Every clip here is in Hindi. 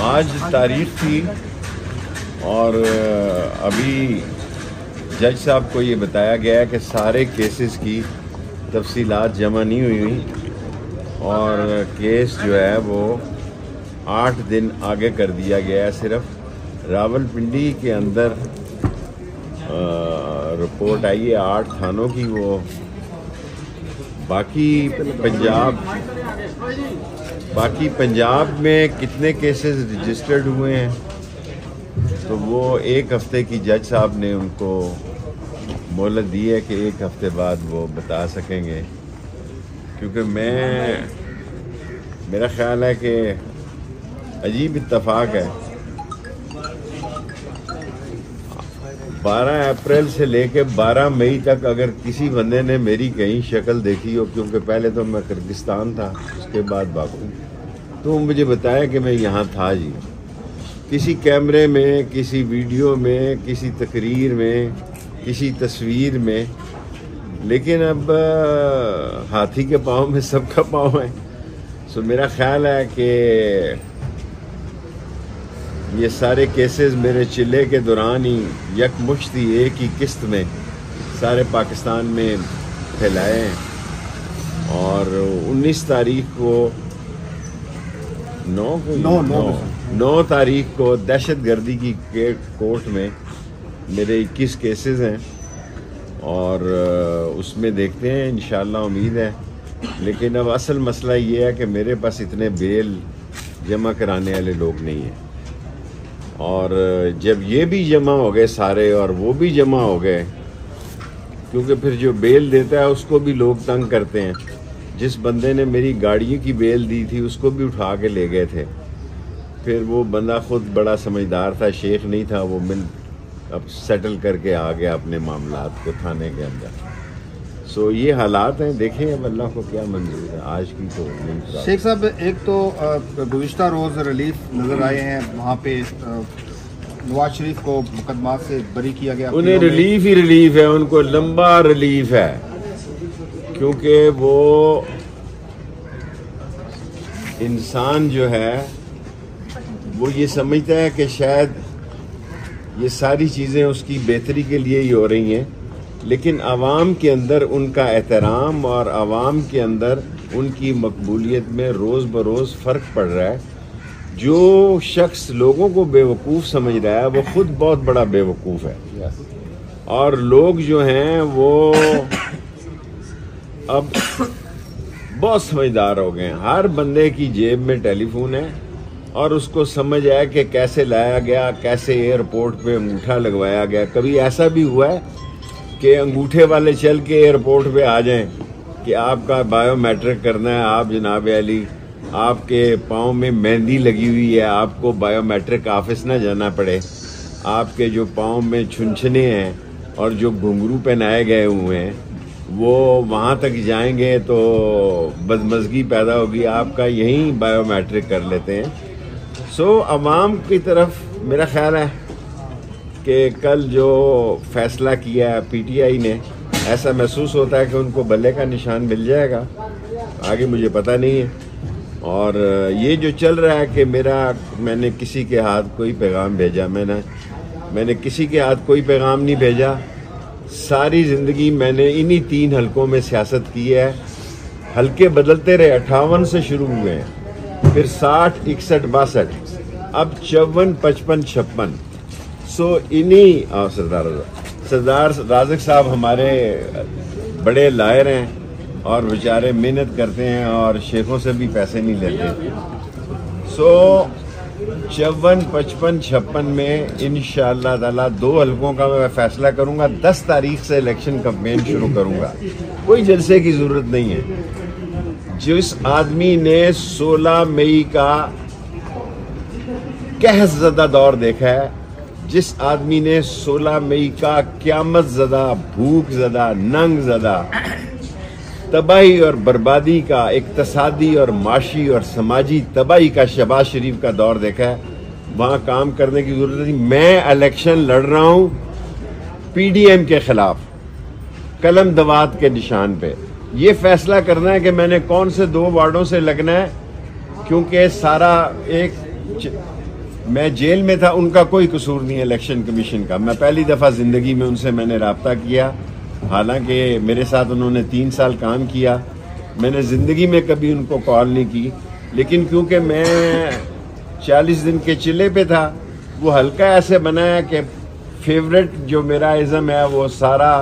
आज तारीख थी और अभी जज साहब को ये बताया गया है कि सारे केसेस की तफसीलात जमा नहीं हुई और केस जो है वो 8 दिन आगे कर दिया गया है। सिर्फ रावलपिंडी के अंदर रिपोर्ट आई है 8 थानों की, वो बाकी पंजाब में कितने केसेस रजिस्टर्ड हुए हैं तो वो 1 हफ्ते की जज साहब ने उनको मोहलत दी है कि 1 हफ्ते बाद वो बता सकेंगे, क्योंकि मेरा ख्याल है कि अजीब इत्तफाक है 12 अप्रैल से लेके 12 मई तक अगर किसी बंदे ने मेरी कहीं शक्ल देखी हो, क्योंकि पहले तो मैं किर्गिस्तान था, उसके बाद बाकू, तो मुझे बताया कि मैं यहाँ था जी, किसी कैमरे में, किसी वीडियो में, किसी तकरीर में, किसी तस्वीर में। लेकिन अब हाथी के पाँव में सबका पाँव है। सो मेरा ख्याल है कि ये सारे केसेस मेरे चिल्ले के दौरान ही यकमुश्ती एक ही किस्त में सारे पाकिस्तान में फैलाए हैं और 19 तारीख को 9 तारीख को दहशतगर्दी की कोर्ट में मेरे 21 केसेस हैं और उसमें देखते हैं, इंशाल्लाह उम्मीद है। लेकिन अब असल मसला ये है कि मेरे पास इतने बेल जमा कराने वाले लोग नहीं हैं और जब ये भी जमा हो गए सारे और वो भी जमा हो गए, क्योंकि फिर जो बेल देता है उसको भी लोग तंग करते हैं। जिस बंदे ने मेरी गाड़ियों की बेल दी थी उसको भी उठा के ले गए थे। फिर वो बंदा खुद बड़ा समझदार था, शेख नहीं था, वो अब सेटल करके आ गया अपने मामलात को थाने के अंदर। सो ये हालात हैं, देखें अब अल्लाह को क्या मंजूर है। आज की तो नहीं। शेख साहब, एक तो गुज़िश्ता रोज़ रिलीफ नज़र आए हैं, वहाँ पे नवाज शरीफ को मुकदमा से बरी किया गया। उन्हें रिलीफ ही रिलीफ है, उनको लंबा रिलीफ है, क्योंकि वो इंसान जो है वो ये समझता है कि शायद ये सारी चीज़ें उसकी बेहतरी के लिए ही हो रही हैं, लेकिन आवाम के अंदर उनका एहतराम और आवाम के अंदर उनकी मकबूलियत में रोज़ बरोज़ फ़र्क पड़ रहा है। जो शख्स लोगों को बेवकूफ़ समझ रहा है वो खुद बहुत बड़ा बेवकूफ़ है और लोग जो हैं वो अब बहुत समझदार हो गए हैं। हर बंदे की जेब में टेलीफोन है और उसको समझ आया कि कैसे लाया गया, कैसे एयरपोर्ट पे अंगूठा लगवाया गया। कभी ऐसा भी हुआ है कि अंगूठे वाले चल के एयरपोर्ट पे आ जाएं कि आपका बायोमेट्रिक करना है, आप जनाब अली आपके पाँव में मेहंदी लगी हुई है, आपको बायोमेट्रिक ऑफिस ना जाना पड़े, आपके जो पाँव में छुनछने हैं और जो घुंघरू पहनाए गए हुए हैं वो वहाँ तक जाएंगे तो बदमज़गी पैदा होगी, आपका यहीं बायोमेट्रिक कर लेते हैं। सो अवाम की तरफ मेरा ख्याल है कि कल जो फैसला किया है पीटीआई ने, ऐसा महसूस होता है कि उनको बल्ले का निशान मिल जाएगा, आगे मुझे पता नहीं है। और ये जो चल रहा है कि मैंने किसी के हाथ कोई पैगाम भेजा, मैंने किसी के हाथ कोई पैगाम नहीं भेजा। सारी ज़िंदगी मैंने इन्हीं 3 हलकों में सियासत की है। हलके बदलते रहे, 58 से शुरू हुए हैं, फिर 60, 61, 62, अब 54, 55, 56। सो इन्हीं सरदार राज़िक साहब हमारे बड़े लायर हैं और बेचारे मेहनत करते हैं और शेखों से भी पैसे नहीं लेते। सो 54, 55, 56 में इंशाअल्लाह ताला 2 हलकों का मैं फैसला करूंगा। 10 तारीख से इलेक्शन कैंपेन शुरू करूंगा, कोई जलसे की जरूरत नहीं है। जिस आदमी ने 16 मई का कहस ज़दा दौर देखा है, जिस आदमी ने 16 मई का क़यामत ज़दा, भूख ज़दा, नंग ज़दा, तबाही और बर्बादी का, इक्तसादी और माशी और समाजी तबाही का शहबाज शरीफ का दौर देखा है, वहाँ काम करने की ज़रूरत नहीं। मैं इलेक्शन लड़ रहा हूँ पीडीएम के खिलाफ, कलम दवात के निशान पे। ये फैसला करना है कि मैंने कौन से 2 वार्डों से लगना है, क्योंकि सारा एक मैं जेल में था, उनका कोई कसूर नहीं है इलेक्शन कमीशन का। मैं पहली दफ़ा ज़िंदगी में उनसे मैंने रब्ता किया, हालांकि मेरे साथ उन्होंने 3 साल काम किया। मैंने ज़िंदगी में कभी उनको कॉल नहीं की, लेकिन क्योंकि मैं 40 दिन के चिल्ले पे था, वो हल्का ऐसे बनाया कि फेवरेट जो मेरा इज़म है वो सारा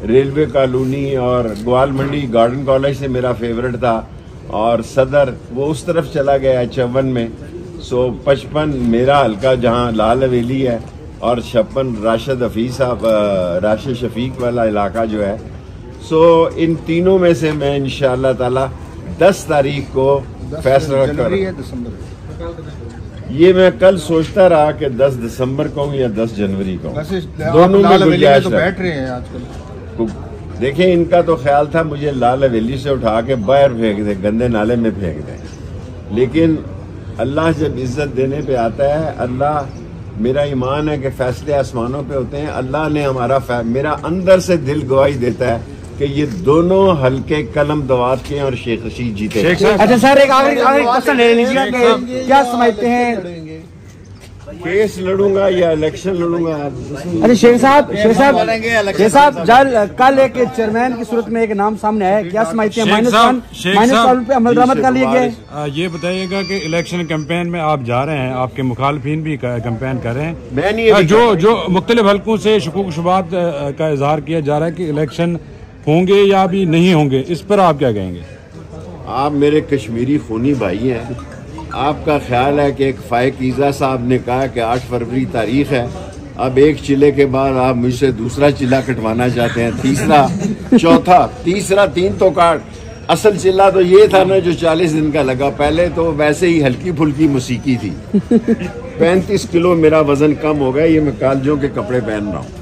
रेलवे कॉलोनी और ग्वाल मंडी गार्डन कॉलेज से मेरा फेवरेट था, और सदर वो उस तरफ चला गया 54 में। सो 55 मेरा हल्का जहाँ लाल हवेली है, और 56 राशिद हफीज साहब राशिद शफीक वाला इलाका जो है। सो इन तीनों में से मैं इंशाअल्लाह ताला 10 तारीख को फैसला कर, ये मैं कल सोचता रहा कि 10 दिसंबर को या 10 जनवरी को, दोनों में गुंजाइश तो बैठ रहे हैं आजकल। देखें, इनका तो ख्याल था मुझे लाल हवेली से उठा के बाहर फेंक दे, गंदे नाले में फेंक दे, लेकिन अल्लाह जब इज्जत देने पे आता है, अल्लाह, मेरा ईमान है कि फैसले आसमानों पे होते हैं। अल्लाह ने मेरा अंदर से दिल गवाही देता है कि ये दोनों हल्के कलम दवात के और शेख रशीद जीते। अच्छा सर, एक आखिरी क्वेश्चन ले लीजिएगा कि क्या समझते हैं, केस लड़ूंगा या इलेक्शन लड़ूंगा? अच्छा शेख साहब कल एक चेयरमैन की सूरत में एक नाम सामने आया, क्या समझते हैं? -1 पे अमल दरामद कर लिया गया। ये बताइएगा कि इलेक्शन कैंपेन में आप जा रहे हैं, आपके मुखालफिन भी कैंपेन कर रहे हैं, मैं नहीं, जो मुख्तलिफ हल्कों से शुकूक शुबात का इजहार किया जा रहा है कि इलेक्शन होंगे या भी नहीं होंगे, इस पर आप क्या कहेंगे? आप मेरे कश्मीरी खूनी भाई हैं, आपका ख्याल है कि एक फायकीज़ा साहब ने कहा कि 8 फरवरी तारीख है, अब एक चिल्ले के बाद आप मुझसे दूसरा चिल्ला कटवाना चाहते हैं, तीसरा, चौथा, तीसरा, 3 तो काट। असल चिल्ला तो ये था ना जो 40 दिन का लगा, पहले तो वैसे ही हल्की फुल्की मौसीकी थी। 35 किलो मेरा वजन कम हो गया, ये मैं कालजों के कपड़े पहन रहा हूँ।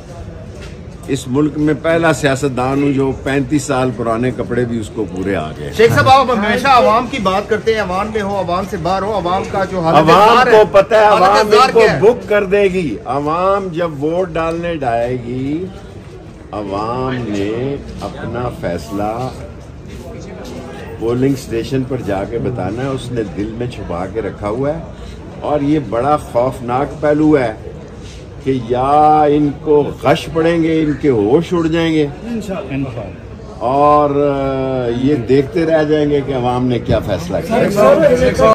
इस मुल्क में पहला सियासतदान हूँ जो 35 साल पुराने कपड़े भी उसको पूरे आ गए। शेख साहब, आप हमेशा अवाम की बात करते हैं, अवाम में हो, अवाम से बाहर हो, अवाम का जो अवाम को पता है, अवाम इनको बुक कर देगी। अवाम जब वोट डालने जाएगी, अवाम ने अपना फैसला पोलिंग स्टेशन पर जाके बताना है, उसने दिल में छुपा के रखा हुआ है। और ये बड़ा खौफनाक पहलू है कि या इनको गश पड़ेंगे, इनके होश उड़ जाएंगे, और ये देखते रह जाएंगे कि अवाम ने क्या फैसला किया।